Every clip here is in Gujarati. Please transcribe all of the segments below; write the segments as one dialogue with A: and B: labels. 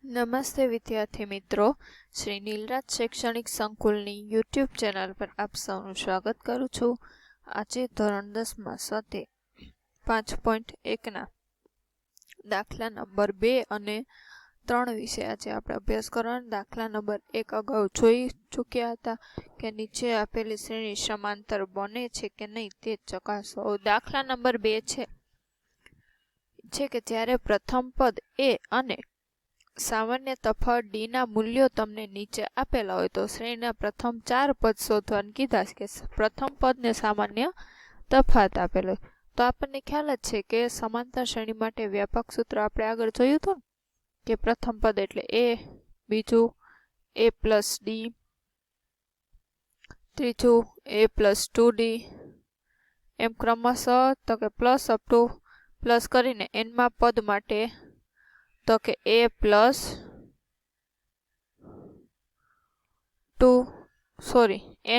A: નમસ્તે વિદ્યાર્થી મિત્રો, શ્રી નીલરાજ શૈક્ષણિક સંકુલની યુટ્યુબ ચેનલ પર આપ સૌનું સ્વાગત કરું છું. આજે ધોરણ 10માં સ્વાધ્યાય 5.1ના દાખલા નંબર 2 અને 3 વિશે આજે આપણે અભ્યાસ કરવાનો. દાખલા નંબર 1 અગાઉ જોઈ ચૂક્યા હતા કે નીચે આપેલી શ્રેણી સમાંતર બને છે કે નહીં તે ચકાસો. દાખલા નંબર 2 છે કે જ્યારે પ્રથમ પદ એ અને સામાન્ય તફાવત d ના મૂલ્યો તમને નીચે આપેલા હોય તો શ્રેણીના પ્રથમ 4 પદ શોધવાનું કીધા છે કે પ્રથમ પદ ને સામાન્ય તફાવત આપેલો હોય તો આપણને ખ્યાલ જ છે કે સમાંતર શ્રેણી માટે વ્યાપક સૂત્ર આપણે આગળ જોયું હતું કે પ્રથમ પદ એટલે a, બીજું a પ્લસ d, ત્રીજું a પ્લસ 2d, એમ ક્રમશઃ તો કે પ્લસ અપ ટુ પ્લસ કરીને એનમાં પદ માટે તો કે a પ્લસ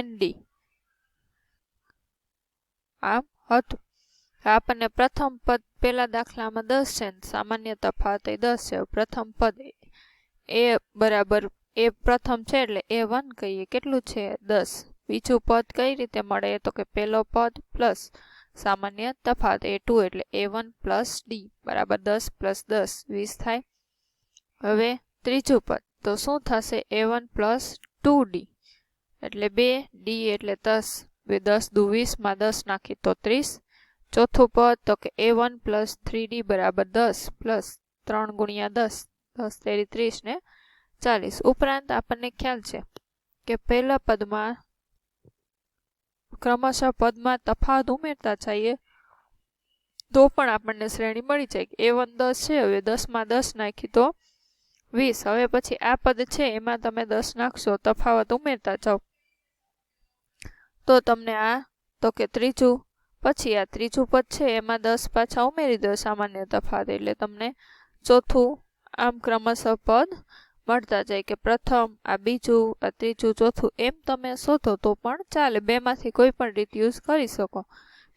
A: nd આમ હતું. આપણને પ્રથમ પદ પેલા દાખલામાં 10 છે ને સામાન્ય તફાવત 10 છે. પ્રથમ પદ a બરાબર a પ્રથમ છે એટલે a1 કહીએ, કેટલું છે 10. બીજું પદ કઈ રીતે મળે તો કે પેલો પદ પ્લસ સામાન્ય તફાવત a2 એટલે a1 પ્લસ d બરાબર 10 પ્લસ 10 20 થાય. હવે ત્રીજું પદ તો શું થશે a1 પ્લસ 2d એટલે 2d એટલે 10 10 દુ 20 માં 10 નાખી તો 30. ચોથું પદ તો કે a1 પ્લસ 3d બરાબર 10 પ્લસ 3 ગુણ્યા 10 10 તેરી 30 ને 40. ઉપરાંત આપણને ખ્યાલ છે કે પહેલા પદમાં ક્રમશઃ પદમાં તફાવત ઉમેરતા જઈએ તો પણ આપણને શ્રેણી મળી જાય. a1 10 છે, હવે 10 માં 10 નાખી તો 20. હવે પછી આ પદ છે એમાં તમે 10 નાખશો, તફાવત ઉમેરતા જાઓ તો તમને આ તો કે ત્રીજું, પછી આ ત્રીજું પદ છે એમાં 10 પાછા ઉમેરી દો સામાન્ય તફાવત એટલે તમને ચોથું, આમ ક્રમશઃ પદ મળતા જાય કે પ્રથમ, આ બીજું, આ ત્રીજું, ચોથું એમ તમે શોધો તો પણ ચાલે. બેમાંથી કોઈ પણ રીત યુઝ કરી શકો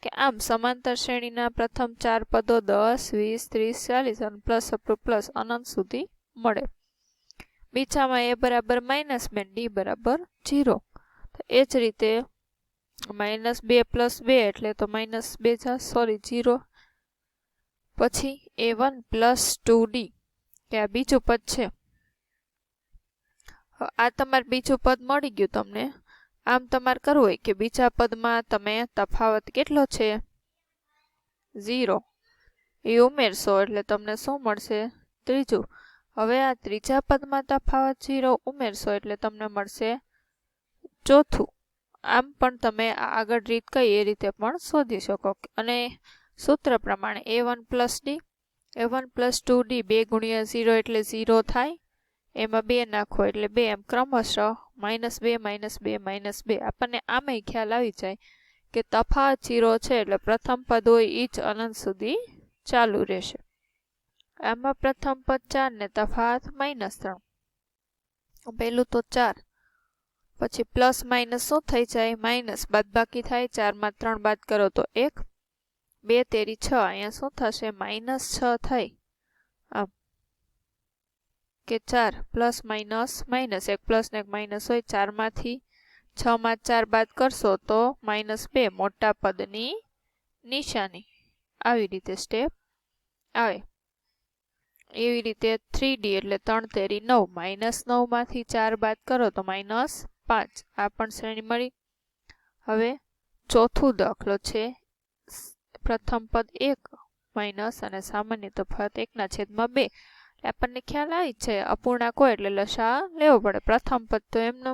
A: કે આમ સમાંતર શ્રેણીના પ્રથમ 4 પદો 10, 20, 30, 40 અને પ્લસ અપ ટુ પ્લસ અનંત સુધી મળે. બીજામાં a બરાબર -2 d બરાબર 0. તો એ જ રીતે -2 પ્લસ 2 એટલે તો -0. પછી a1 પ્લસ 2d કે આ બીજું પદ છે. આ તમારે બીજું પદ મળી ગયું તમને. આમ તમારે કરવું હોય કે બીજા પદમાં તમે તફાવત કેટલો છે 0 એ ઉમેરશો એટલે તમને શું મળશે ત્રીજું. હવે આ ત્રીજા પદમાં તફાવત 0 ઉમેરશો એટલે તમને મળશે ચોથું. આમ પણ તમે આગળ રીત કઈ એ રીતે પણ શોધી શકો. અને સૂત્ર પ્રમાણે a1 plus d, a1 plus 2d 2 ગુણ્યા 0 એટલે 0 થાય, એમાં 2 નાખો એટલે 2, એમ ક્રમશઃ -2 -2 -2. આપણને આમેય ખ્યાલ આવી જાય કે તફાવત 0 છે એટલે પ્રથમ પદ હોય એ જ અનંત સુધી ચાલુ રહેશે. આમાં પ્રથમ પદ 4 ને તફાવત -3. પહેલું તો 4, પછી પ્લસ માઇનસ શું થઈ જાય માઇનસ, બાદબાકી થાય. 4 માં 3 બાદ કરો તો 1, 2 તેરી 6, અહીંયા શું થશે -6 થાય. આમ કે 4 પ્લસ માઇનસ માઇનસ, એક પ્લસ ને એક માઇનસ હોય. 4 માંથી 6 માં 4 બાદ કરશો તો -2 મોટા પદની નિશાની. આવી રીતે સ્ટેપ આવે. એવી રીતે 3d એટલે 3 તેરી 9, -9 માંથી 4 બાદ કરો તો -5. આ પણ શ્રેણી મળી. હવે ચોથું દાખલો છે. પ્રથમ પદ 1 માઇનસ અને સામાન્ય તફાવત 1/2. આપણને ખ્યાલ આવી છે અપૂર્ણાંક હોય એટલે લસા લેવો પડે. પ્રથમ પદ તો એમનો,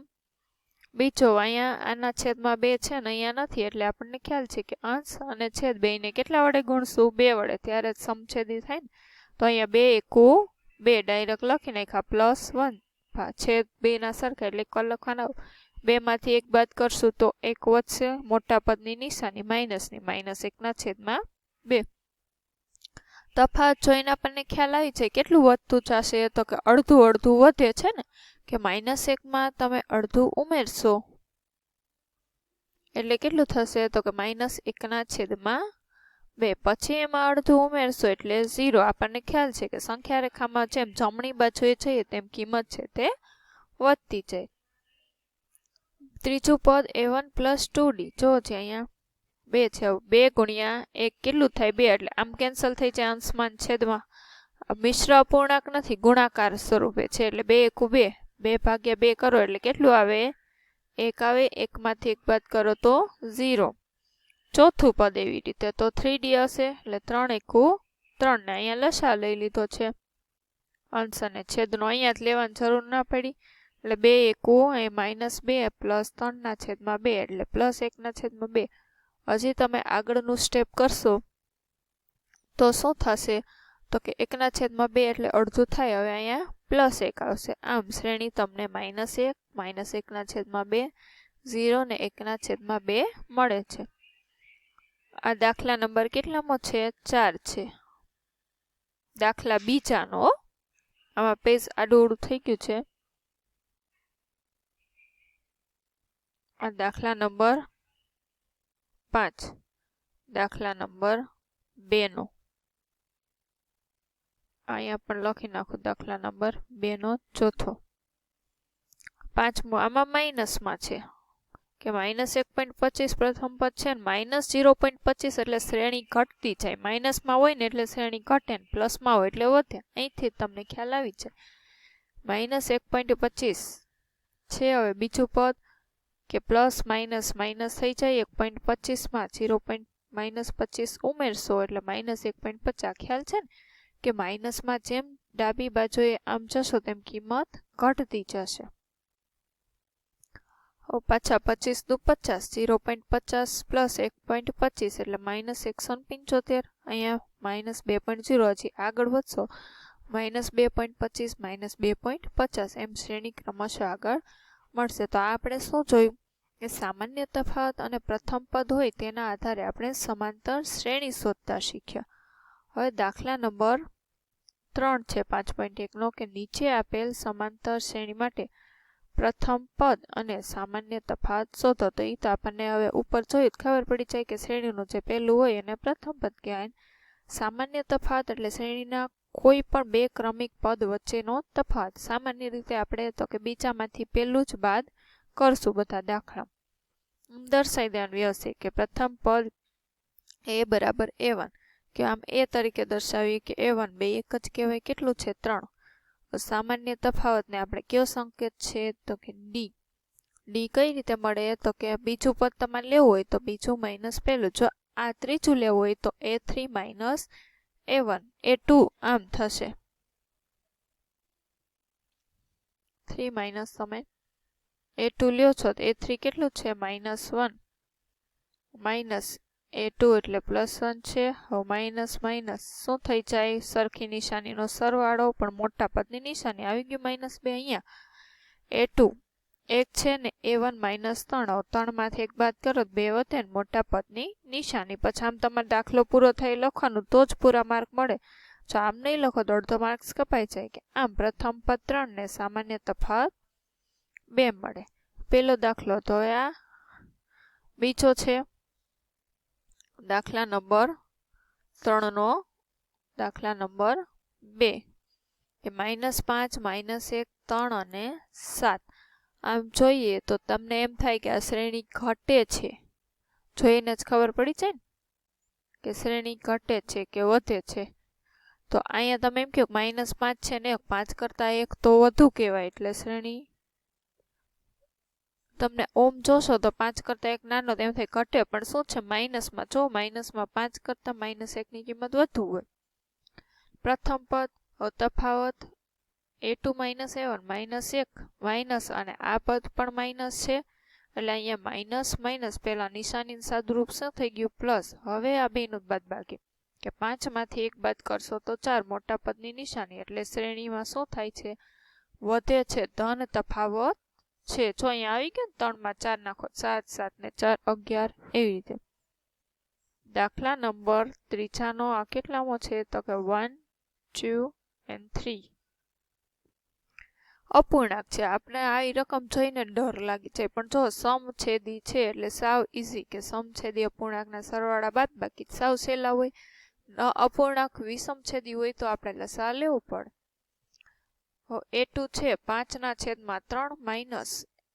A: બીજો અહીંયા આના છેદમાં 2 છે ને અહીંયા નથી એટલે આપણને ખ્યાલ છે કે અંશ અને છેદ બેયને કેટલા વડે ગુણશું 2 વડે, ત્યારે જ સમછેદી થાય ને. તો અહીંયા 2 એકુ 2 ડાયરેક્ટ લખી નાખ્યા +1, છેદ 2 ના સરખા એટલે કલ લખવાના. 2 માંથી 1 બાદ કરશું તો 1 વધશે, મોટા પદની નિશાની માઇનસની, -1/2. તફાવત જોઈને આપણને ખ્યાલ આવી છે કેટલું વધતું જશે તો કે અડધું અડધું વધે છે ને, કે -1 માં તમે અડધું ઉમેરશો એટલે કેટલું થશે તો કે -1/2 2 પછી એમાં અડધું ઉમેરશો એટલે 0. આપણને ખ્યાલ છે કે સંખ્યા રેખામાં જેમ જમણી બાજુએ જઈએ તેમ કિંમત છે તે વધતી જાય. ત્રીજું પદ a1 + 2d. જો છે અહીંયા 2 છે. 2 ગુણ્યા 1 કેટલું થાય? 2. એટલે આમ કેન્સલ થઈ જાય અંશમાં છેદમાં. મિશ્ર અપૂર્ણાંક નથી, ગુણાકાર સ્વરૂપે છે એટલે 2 × 2. 2 ભાગ્યા 2 કરો એટલે કેટલું આવે? 1 આવે. 1 માંથી 1 બાદ કરો તો 0. ચોથું પદ એવી રીતે તો 3d હશે એટલે 3 × 3 ને અહીંયા લસા લઈ લીધો છે. અંશ અને છેદનો અહીંયા જ લેવાની જરૂર ના પડી એટલે 2 × 1 એ -2 + 3/2 એટલે +1/2. હજી તમે આગળનું સ્ટેપ કરશો તો શું થશે? તો કે 1/2 એટલે અડધું થાય. હવે અહીંયા +1 આવશે. આમ શ્રેણી તમને -1, -1/2, 0 ને 1/2 મળે છે. આ દાખલા નંબર કેટલામો છે? 4 છે. દાખલા બીજાનો, આમાં પેજ આડું થઈ ગયું છે. આ દાખલા નંબર 5. દાખલા નંબર 2 નો અહીંયા પણ લખી નાખું. દાખલા નંબર 2 નો ચોથો. પાંચમો આમાં માઇનસમાં છે કે -1.25 પ્રથમ પદ છે ને -0.25 એટલે શ્રેણી ઘટતી જાય. માઇનસમાં હોય ને એટલે શ્રેણી ઘટે ને પ્લસમાં હોય એટલે વધે. અહીંથી તમને ખ્યાલ આવી જાય. -1.25 છે. હવે બીજું પદ કે પ્લસ માઇનસ થઈ જાય. 1.25 માં 0.25 ઉમેરશો એટલે -1.50. ખ્યાલ છે ને કે માઇનસમાં જેમ ડાબી બાજુએ આમ જશો તેમ કિંમત ઘટતી જશે. પાછા 25 દુ 50, 0.50 + 1.25 એટલે -175. અહીંયા -2.0. હજી આગળ વધશો -2.25 -2.50 એમ શ્રેણી ક્રમશઃ આગળ મળશે. તો આપણે શું જોયું કે સામાન્ય તફાવત અને પ્રથમ પદ હોય તેના આધારે આપણે સમાંતર શ્રેણી શોધતા શીખ્યા. હવે દાખલા નંબર 3 છે 5.1 નો કે નીચે આપેલ સમાંતર શ્રેણી માટે પ્રથમ પદ અને સામાન્ય તફાવત શોધો. તો એ તો આપણને હવે ઉપર જોયું ખબર પડી જાય કે શ્રેણીનું જે પહેલું હોય એને પ્રથમ પદ કહેવાય. સામાન્ય તફાવત એટલે શ્રેણીના કોઈ પણ બે ક્રમિક પદ વચ્ચેનો તફાવત. સામાન્ય રીતે આપણે તો કે બીજામાંથી પહેલું જ બાદ કરશું બધા દાખલા. દર્શાવી દેવાનું વ્યવસ્થિત કે પ્રથમ પદ a બરાબર a1 કે આમ a તરીકે દર્શાવીએ કે a1 બે એક જ કહેવાય. કેટલું છે? 3. સામાન્ય તફાવતને આપણે કયો સંકેત છે? તો કે d. d કઈ રીતે મળે? તો કે બીજું પદ તમારે લેવું હોય તો બીજું માઇનસ પહેલું. જો આ ત્રીજું લેવું હોય તો a3 - a1 a2 આમ થશે. 3 માઇનસ તમે a2 લ્યો છો તો a3 કેટલું છે? -1 માઇનસ a2 એટલે +1 છે. હવે માઇનસ શું થઈ જાય? સરખી નિશાનીનો સરવાળો પણ મોટા પદની નિશાની આવી ગયું -2. અહીંયા a2 1 છે ને a1 -3. 3 માંથી 1 બાદ કરો 2 વધે ને મોટા પદની નિશાની. પછી આમ તમારો દાખલો પૂરો થઈ લખવાનું તો જ પૂરા માર્ક મળે. જો આમ નહીં લખો તો અડધો માર્ક્સ કપાઈ જાય. કે આમ પ્રથમ પદ 3 ને સામાન્ય તફાવત 2 મળે. પેલો દાખલો. તો હવે આ બીજો છે દાખલા નંબર 3 નો દાખલા નંબર 2 કે -5 -1 3 અને 7. આમ જોઈએ તો તમને એમ થાય કે આ શ્રેણી ઘટે છે. જોઈને જ ખબર પડી જાય ને કે શ્રેણી ઘટે છે કે વધે છે. તો અહીંયા તમે એમ કહો -5 છે ને 5 કરતા 1 તો વધુ કહેવાય એટલે શ્રેણી તમને ઓમ જોશો તો 5 કરતા 1 નાનો એમ થાય ઘટે. પણ શું છે? માઇનસમાં. જો માઇનસમાં 5 કરતા -1 ની કિંમત વધુ હોય. પ્રથમ પદ તફાવત a2 - a1 -1 માઇનસ અને આ પદ પણ માઇનસ છે એટલે અહીંયા માઇનસ પેલા નિશાની સાદુરૂપ શું થઈ ગયું? પ્લસ. હવે આ બેનું બાદબાકી કે 5 માંથી 1 બાદ કરશો તો 4 મોટા પદની નિશાની એટલે શ્રેણીમાં શું થાય છે? વધે છે. ધન તફાવત છે. જો અહીંયા આવી ગયું ને 3 માં 4 નાખો 7 7 ને 4 11 એવી રીતે. દાખલા નંબર ત્રીજાનો આ કેટલામો છે? તો કે 1 2 and 3. અપૂર્ણાંક છે. આપણે આ રકમ જોઈને ડર લાગી જાય, પણ જો સમછેદી છે એટલે સાવ ઈઝી કે સમછેદી અપૂર્ણાંકના સરવાળા બાદબાકી સાવ સહેલા હોય. અપૂર્ણાંક વિષમછેદી હોય તો આપણે લસા લેવું પડે. a2 છે 5/3 માઇનસ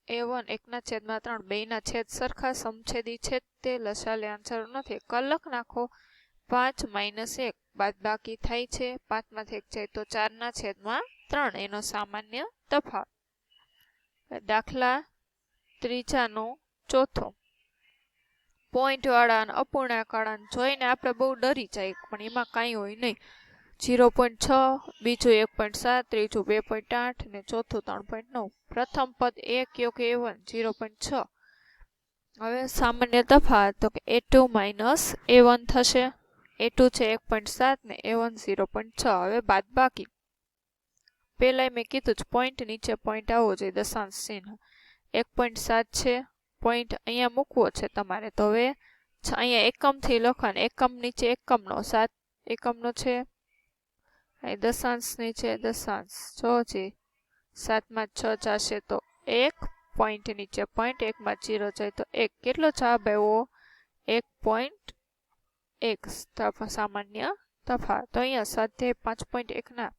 A: a1 1/3 બેયના છેદ સરખા સમછેદી છે તે લસા લેવાની જરૂર નથી. કલક નાખો 5 - 1 બાદબાકી થાય છે. 5માંથી 1 જાય તો 4/3 એનો સામાન્ય તફાવત. દાખલા ત્રીજાનો ચોથો. પોઈન્ટ વાળા અને અપૂર્ણાંક વાળાને જોઈને આપણે બહુ ડરી જાય, પણ એમાં કાંઈ હોય નહીં. 0.6, બીજું 1.7, ત્રીજું 2.8 અને ચોથું 3.9. પ્રથમ પદ a કયો કે a1 0.6. હવે સામાન્ય તફાવત તો કે a2 - a1 થશે. a2 છે 1.7 ને a1 0.6. હવે બાદબાકી. પહેલાં મેં કીધું જ પોઈન્ટ નીચે પોઈન્ટ આવવો જોઈએ, દશાંશ ચિહ્ન. 1.7 છે, પોઈન્ટ અહીંયા મૂકવો છે તમારે. તો હવે અહીંયા એકમથી લખવાનું. એકમ નીચે એકમનો 7 એકમનો છે. અહીં દશાંશ નીચે દશાંશ. જો છે 7માં 6 જશે તો 1, પોઈન્ટ નીચે પોઈન્ટ, 1માં 0 જાય તો 1. કેટલો જવાબ આવ્યો? 1.1 સામાન્ય તફાવત. તો અહીંયા સ્વાધ્યાય 5.1ના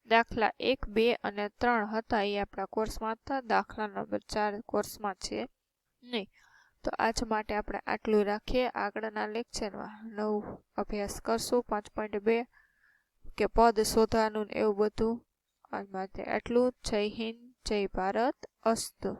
A: દાખલા 1, 2 અને 3 હતા એ આપણા કોર્સમાં હતા. દાખલા નંબર 4 કોર્સમાં છે નહીં. તો આજ માટે આપણે આટલું રાખીએ. આગળના લેક્ચરમાં નવું અભ્યાસ કરશું 5.2 કે પદ શોધવાનું એવું બધું. આજ માટે આટલું. જય હિન્દ, જય ભારત, અસ્તુ.